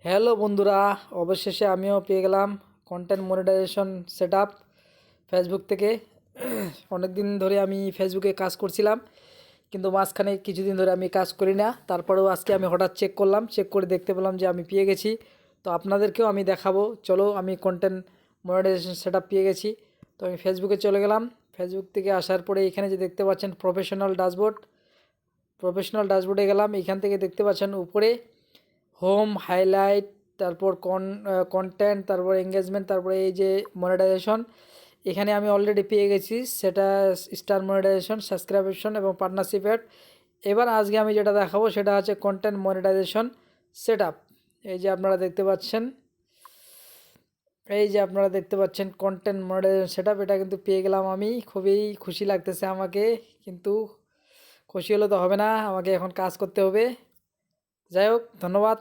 Hello বন্ধুরা, অবশেষে আমিও পেয়ে গেলাম কন্টেন্ট মনিটাইজেশন সেটআপ ফেসবুক থেকে। অনেক দিন ধরে আমি ফেসবুকে কাজ করছিলাম, কিন্তু মাঝখানে কিছুদিন ধরে আমি কাজ করি না। তারপরেও আজকে আমি হঠাৎ চেক করলাম, চেক করে দেখতে পেলাম যে আমি পেয়ে গেছি। তো আপনাদেরকেও আমি দেখাবো, চলো আমি কন্টেন্ট মনিটাইজেশন সেটআপ পেয়ে গেছি। তো আমি ফেসবুকে চলে গেলাম। ফেসবুক থেকে আসার পরে এখানে যে দেখতে পাচ্ছেন প্রফেশনাল ড্যাশবোর্ডে গেলাম। এখান থেকে দেখতে পাচ্ছেন উপরে হোম, হাইলাইট, তারপর কন্টেন্ট, তারপর এঙ্গেজমেন্ট, তারপরে এই যে মনিটাইজেশন। এখানে আমি অলরেডি পেয়ে গেছি সেটা স্টার মনিটাইজেশন, সাবস্ক্রিপশন এবং পার্টনারশিপ অ্যাড। এবার আজকে আমি যেটা দেখাবো সেটা হচ্ছে কন্টেন্ট মনিটাইজেশন সেটআপ। এই যে আপনারা দেখতে পাচ্ছেন কন্টেন্ট মনিটাইজেশন সেটআপ, এটা কিন্তু পেয়ে গেলাম আমি। খুবই খুশি লাগতেছে আমাকে, কিন্তু খুশি হলে তো হবে না, আমাকে এখন কাজ করতে হবে। যাই হোক, ধন্যবাদ।